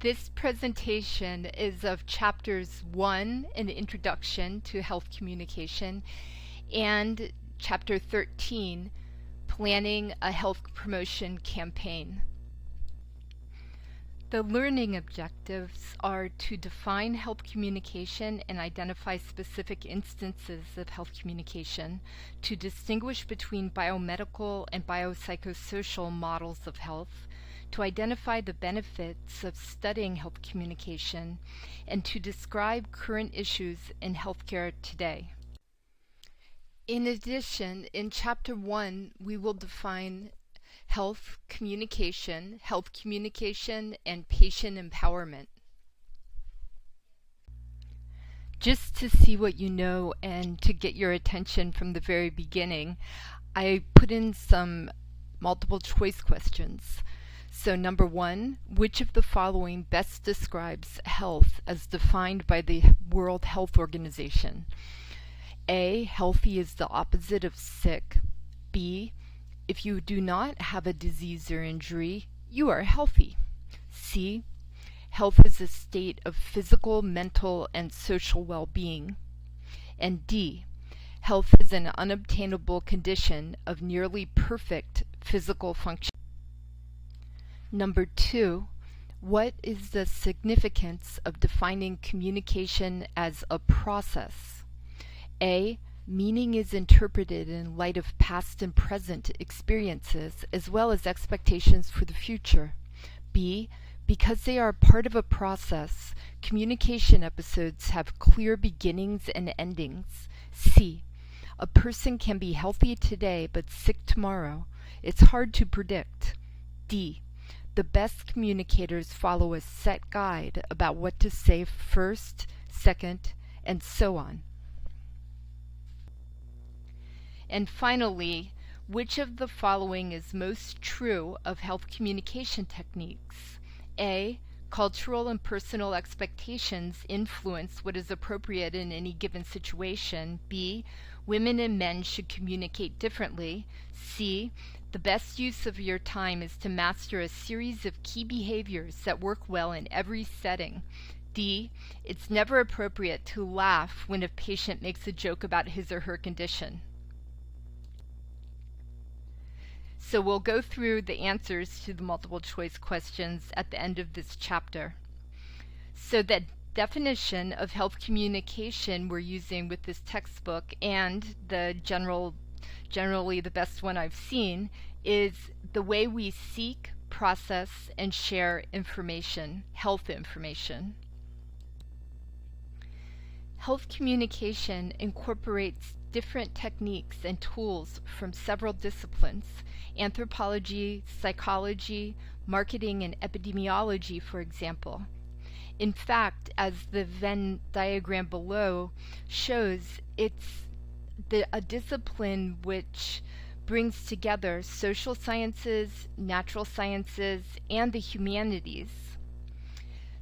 This presentation is of chapters 1, an introduction to health communication, and chapter 13, planning a health promotion campaign. The learning objectives are to define health communication and identify specific instances of health communication, to distinguish between biomedical and biopsychosocial models of health, to identify the benefits of studying health communication, and to describe current issues in healthcare today. In addition, in Chapter 1, we will define health communication, and patient empowerment. Just to see what you know and to get your attention from the very beginning, I put in some multiple choice questions. So number 1, which of the following best describes health as defined by the World Health Organization? A, healthy is the opposite of sick. B, if you do not have a disease or injury, you are healthy. C, health is a state of physical, mental, and social well-being. And D, health is an unobtainable condition of nearly perfect physical function. Number 2, what is the significance of defining communication as a process? A, meaning is interpreted in light of past and present experiences as well as expectations for the future. B, because they are part of a process, communication episodes have clear beginnings and endings. C, a person can be healthy today but sick tomorrow. It's hard to predict. D, the best communicators follow a set guide about what to say first, second, and so on. And finally, which of the following is most true of health communication techniques? A, cultural and personal expectations influence what is appropriate in any given situation. B, women and men should communicate differently. C, the best use of your time is to master a series of key behaviors that work well in every setting. D, it's never appropriate to laugh when a patient makes a joke about his or her condition. So we'll go through the answers to the multiple choice questions at the end of this chapter. So the definition of health communication we're using with this textbook, and the generally the best one I've seen, is the way we seek, process, and share information, health information. Health communication incorporates different techniques and tools from several disciplines: anthropology, psychology, marketing, and epidemiology, for example. In fact, as the Venn diagram below shows, it's a discipline which brings together social sciences, natural sciences, and the humanities.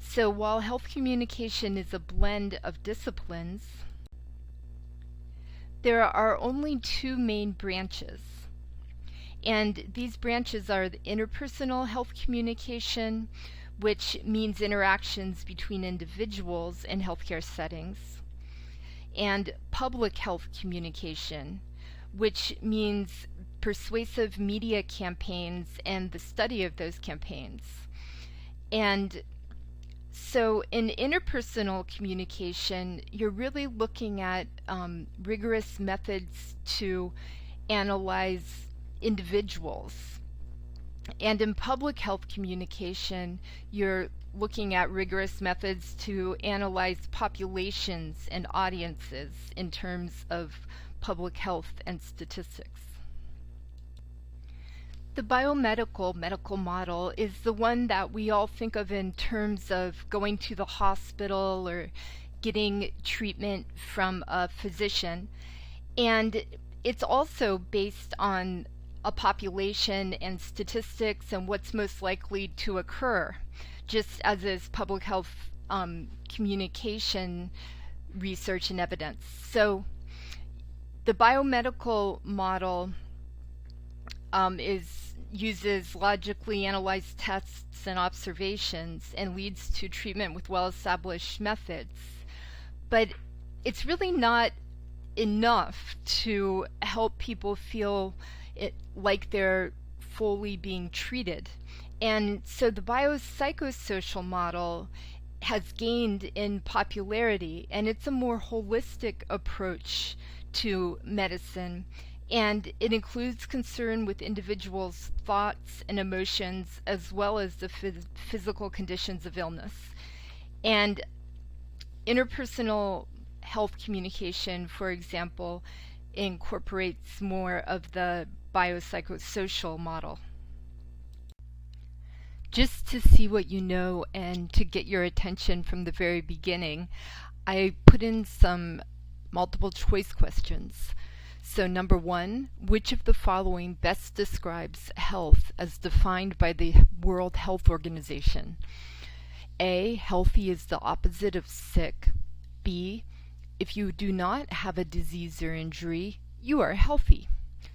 So while health communication is a blend of disciplines, there are only 2 main branches. And these branches are the interpersonal health communication, which means interactions between individuals in healthcare settings, and public health communication, which means persuasive media campaigns and the study of those campaigns. And so in interpersonal communication, you're really looking at rigorous methods to analyze individuals. And in public health communication, you're looking at rigorous methods to analyze populations and audiences in terms of public health and statistics. The biomedical medical model is the one that we all think of in terms of going to the hospital or getting treatment from a physician. And it's also based on a population and statistics and what's most likely to occur, just as is public health communication research and evidence. So the biomedical model is uses logically analyzed tests and observations and leads to treatment with well-established methods. But it's really not enough to help people feel like they're fully being treated. And so the biopsychosocial model has gained in popularity, and it's a more holistic approach to medicine, and it includes concern with individuals' thoughts and emotions as well as the physical conditions of illness. And interpersonal health communication, for example, incorporates more of the biopsychosocial model. Just to see what you know and to get your attention from the very beginning, I put in some multiple choice questions. So number 1, which of the following best describes health as defined by the World Health Organization? A, healthy is the opposite of sick. B, if you do not have a disease or injury, you are healthy.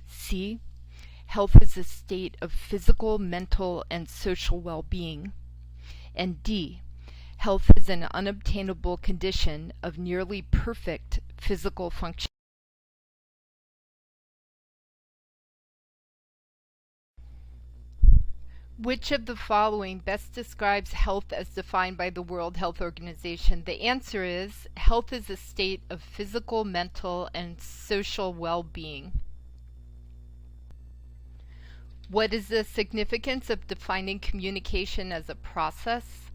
C, health is a state of physical, mental, and social well-being. And D, health is an unobtainable condition of nearly perfect physical function. Which of the following best describes health as defined by the World Health Organization? The answer is health is a state of physical, mental, and social well-being. What is the significance of defining communication as a process?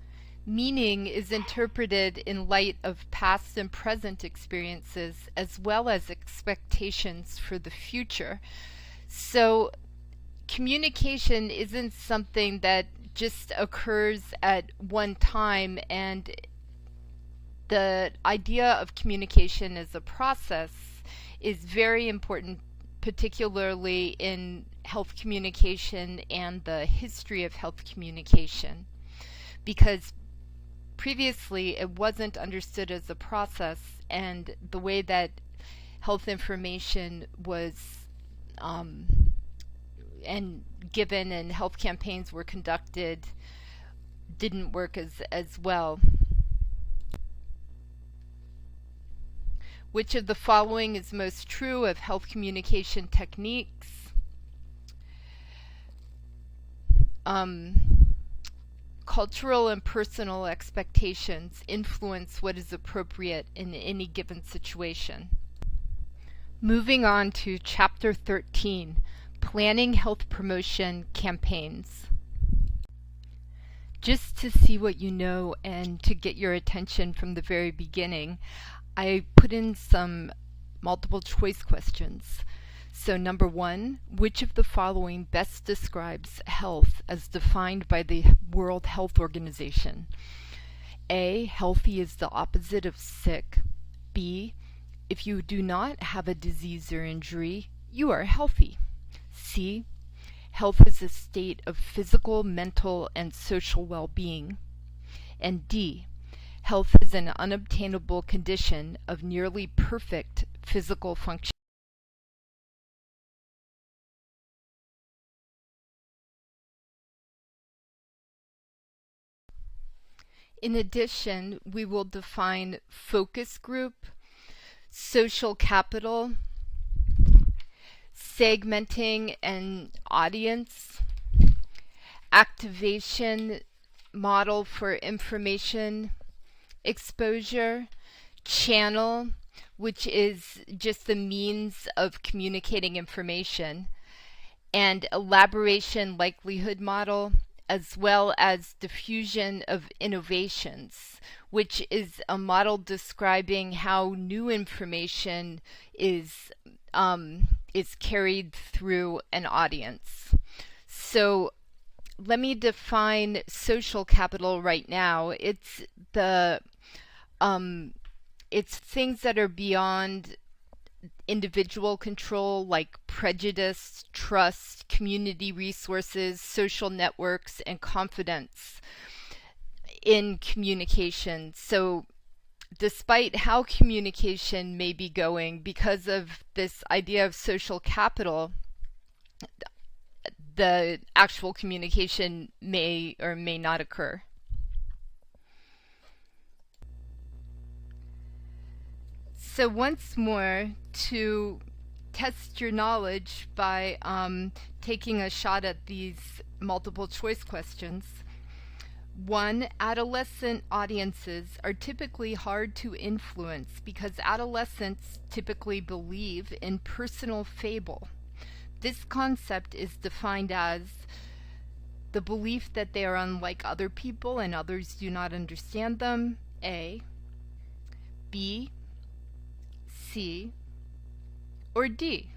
Meaning is interpreted in light of past and present experiences as well as expectations for the future. So communication isn't something that just occurs at one time, and the idea of communication as a process is very important, particularly in health communication and the history of health communication, because previously it wasn't understood as a process, and the way that health information was and given and health campaigns were conducted didn't work as well. Which of the following is most true of health communication techniques? Cultural and personal expectations influence what is appropriate in any given situation. Moving on to Chapter 13, Planning Health Promotion Campaigns. Just to see what you know and to get your attention from the very beginning, I put in some multiple choice questions. So number 1, which of the following best describes health as defined by the World Health Organization? A, healthy is the opposite of sick. B, if you do not have a disease or injury, you are healthy. C, health is a state of physical, mental, and social well-being. And D, health is an unobtainable condition of nearly perfect physical function. In addition, we will define focus group, social capital, segmenting an audience, activation model for information exposure, channel, which is just the means of communicating information, and elaboration likelihood model, as well as diffusion of innovations, which is a model describing how new information is carried through an audience. So let me define social capital right now. It's things that are beyond individual control, like prejudice, trust, community resources, social networks, and confidence in communication. So despite how communication may be going, because of this idea of social capital, the actual communication may or may not occur. So once more, to test your knowledge by taking a shot at these multiple choice questions. 1. Adolescent audiences are typically hard to influence because adolescents typically believe in personal fable. This concept is defined as the belief that they are unlike other people and others do not understand them, A. B, C, or D.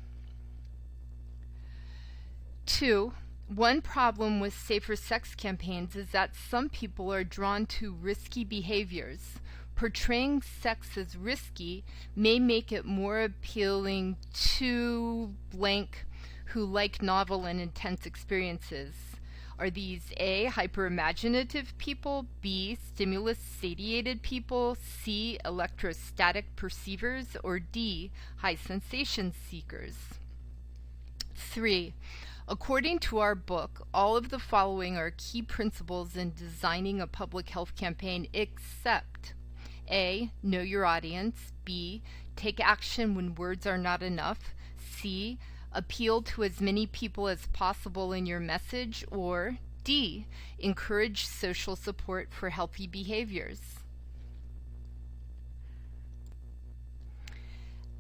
2. One problem with safer sex campaigns is that some people are drawn to risky behaviors. Portraying sex as risky may make it more appealing to blank who like novel and intense experiences. Are these A, hyper-imaginative people, B, stimulus-satiated people, C, electrostatic perceivers, or D, high-sensation seekers? 3. According to our book, all of the following are key principles in designing a public health campaign except A, know your audience, B, take action when words are not enough, C, appeal to as many people as possible in your message, or D, encourage social support for healthy behaviors.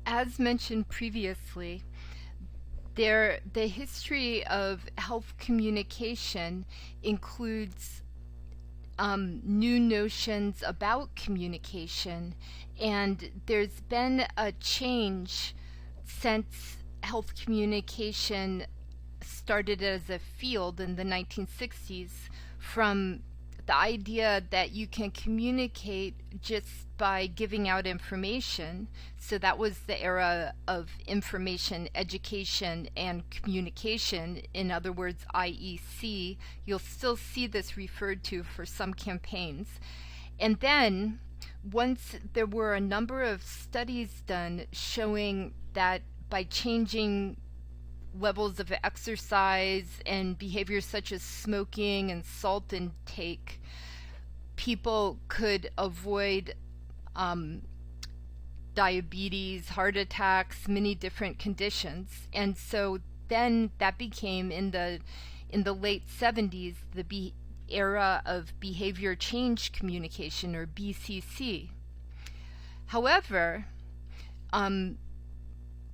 As mentioned previously, the history of health communication includes new notions about communication, and there's been a change since health communication started as a field in the 1960s from the idea that you can communicate just by giving out information. So that was the era of information, education, and communication. In other words, IEC. You'll still see this referred to for some campaigns. And then once there were a number of studies done showing that by changing levels of exercise and behaviors such as smoking and salt intake, people could avoid diabetes, heart attacks, many different conditions. And so then that became, in the late 70s, the era of behavior change communication, or BCC. However,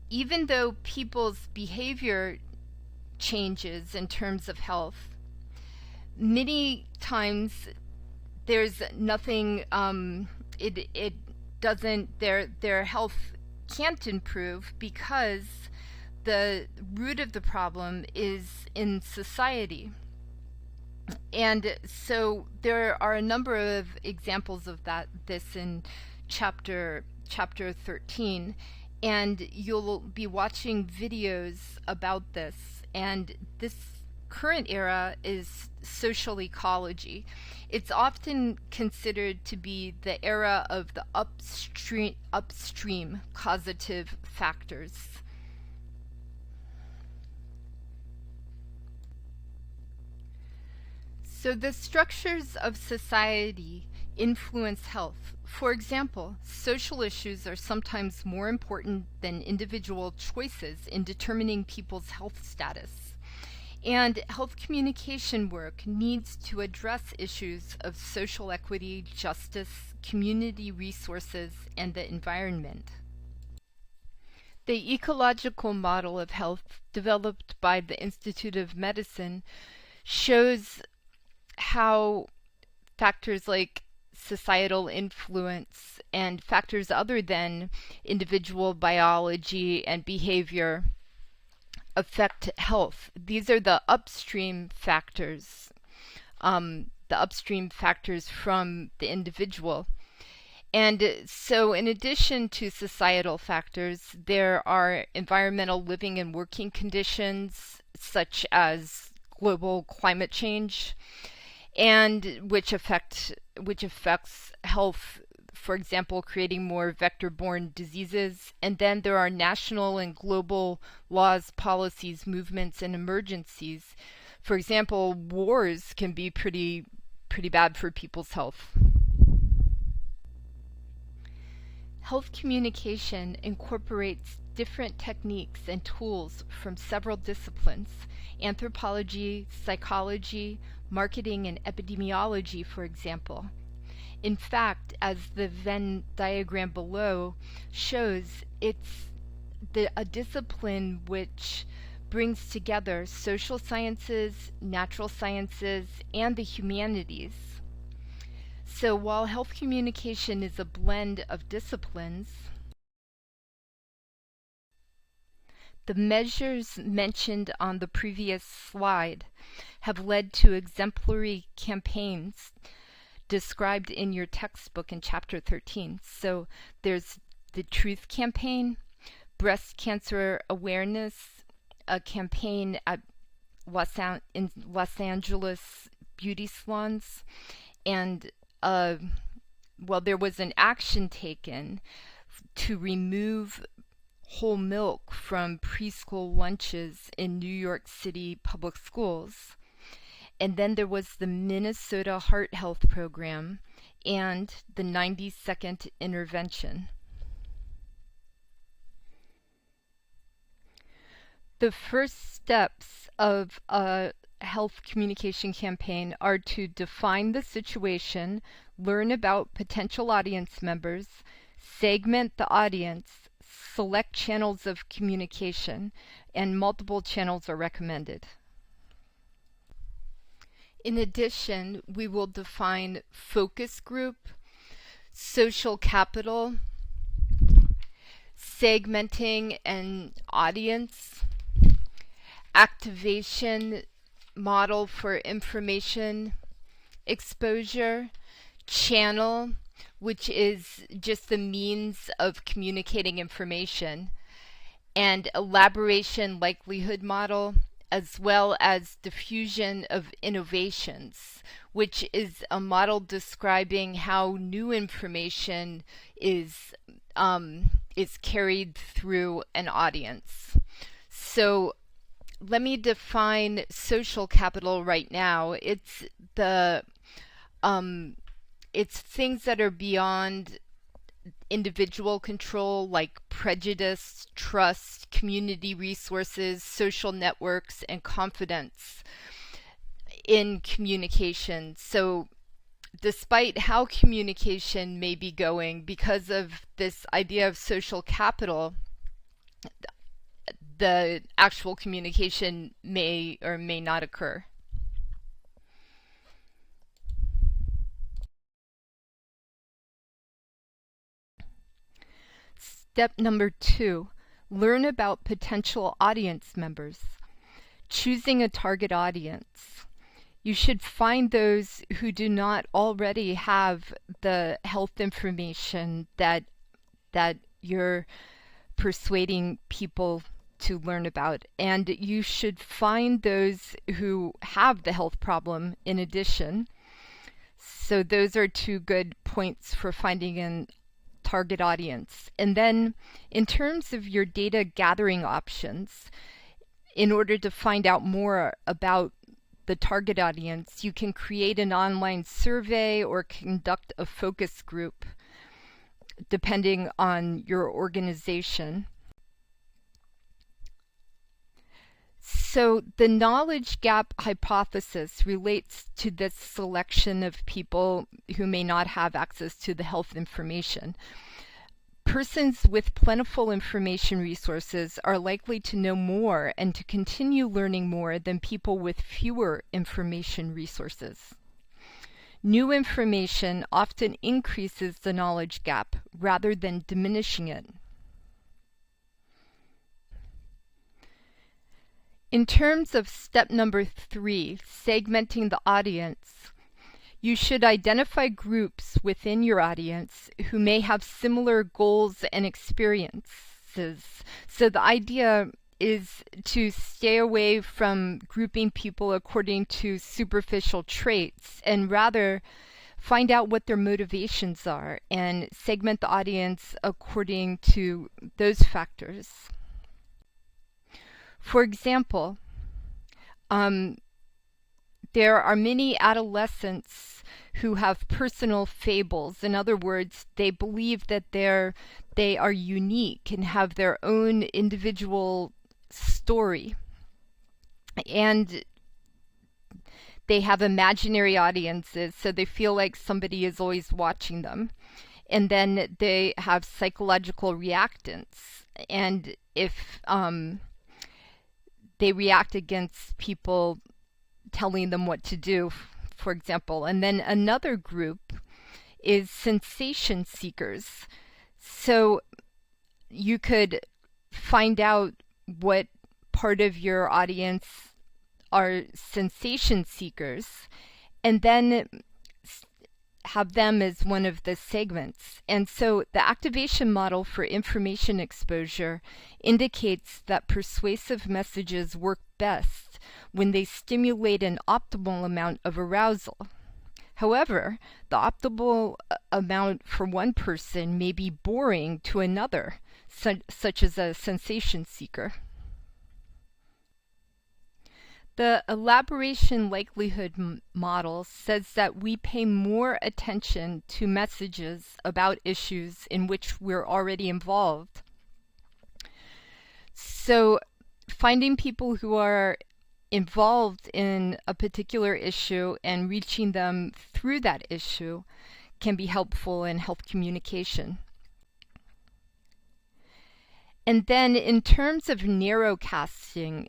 even though people's behavior changes in terms of health, many times there's nothing, it doesn't, their health can't improve because the root of the problem is in society. And so there are a number of examples of this in chapter 13. And you'll be watching videos about this. And this current era is social ecology. It's often considered to be the era of the upstream causative factors. So the structures of society influence health. For example, social issues are sometimes more important than individual choices in determining people's health status. And health communication work needs to address issues of social equity, justice, community resources, and the environment. The ecological model of health developed by the Institute of Medicine shows how factors like societal influence and factors other than individual biology and behavior affect health. These are the upstream factors from the individual. And so in addition to societal factors, there are environmental living and working conditions such as global climate change, and which affects health for example, creating more vector-borne diseases. And then there are national and global laws, policies, movements, and emergencies. For example, wars can be pretty bad for people's health. Health communication incorporates different techniques and tools from several disciplines: anthropology, psychology, marketing, and epidemiology, for example. In fact, as the Venn diagram below shows, it's a discipline which brings together social sciences, natural sciences, and the humanities. So while health communication is a blend of disciplines, the measures mentioned on the previous slide have led to exemplary campaigns described in your textbook in Chapter 13. So there's the Truth Campaign, Breast Cancer Awareness, a campaign at in Los Angeles beauty salons, and there was an action taken to remove whole milk from preschool lunches in New York City public schools. And then there was the Minnesota Heart Health Program and the 90-second intervention. The first steps of a health communication campaign are to define the situation, learn about potential audience members, segment the audience, select channels of communication, and multiple channels are recommended. In addition, we will define focus group, social capital, segmenting an audience, activation model for information exposure, channel, which is just the means of communicating information, and elaboration likelihood model, as well as diffusion of innovations, which is a model describing how new information is carried through an audience. So let me define social capital right now. It's things that are beyond individual control, like prejudice, trust, community resources, social networks, and confidence in communication. So despite how communication may be going, because of this idea of social capital, the actual communication may or may not occur. Step number 2, learn about potential audience members. Choosing a target audience. You should find those who do not already have the health information that you're persuading people to learn about, and you should find those who have the health problem in addition. So those are 2 good points for finding an target audience. And then in terms of your data gathering options, in order to find out more about the target audience, you can create an online survey or conduct a focus group depending on your organization. So the knowledge gap hypothesis relates to this selection of people who may not have access to the health information. Persons with plentiful information resources are likely to know more and to continue learning more than people with fewer information resources. New information often increases the knowledge gap rather than diminishing it. In terms of step number 3, segmenting the audience, you should identify groups within your audience who may have similar goals and experiences. So the idea is to stay away from grouping people according to superficial traits and rather Find out what their motivations are and segment the audience according to those factors. For example, there are many adolescents who have personal fables. In other words, they believe that they are unique and have their own individual story. And they have imaginary audiences, so they feel like somebody is always watching them. And then they have psychological reactants. And if they react against people telling them what to do, for example. And then another group is sensation seekers. So you could find out what part of your audience are sensation seekers and then have them as one of the segments. And so the activation model for information exposure indicates that persuasive messages work best when they stimulate an optimal amount of arousal. However, the optimal amount for one person may be boring to another, such as a sensation seeker. The elaboration likelihood model says that we pay more attention to messages about issues in which we're already involved. So finding people who are involved in a particular issue and reaching them through that issue can be helpful in health communication. And then in terms of narrowcasting,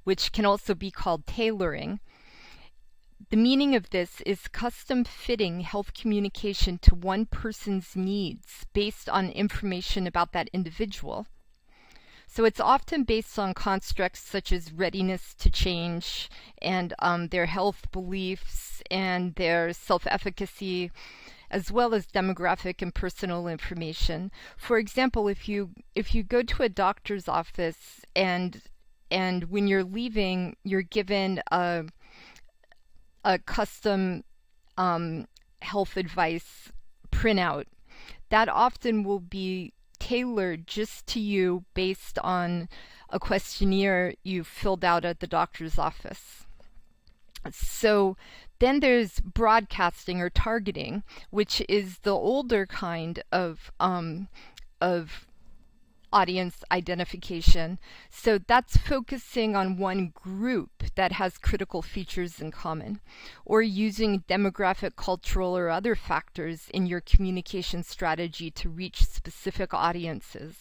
which can also be called tailoring, the meaning of this is custom fitting health communication to one person's needs based on information about that individual. So it's often based on constructs such as readiness to change and their health beliefs and their self-efficacy, as well as demographic and personal information. For example, if you go to a doctor's office and when you're leaving, you're given a custom health advice printout, that often will be tailored just to you based on a questionnaire you filled out at the doctor's office. So then there's broadcasting or targeting, which is the older kind of audience identification. So that's focusing on one group that has critical features in common, or using demographic, cultural, or other factors in your communication strategy to reach specific audiences.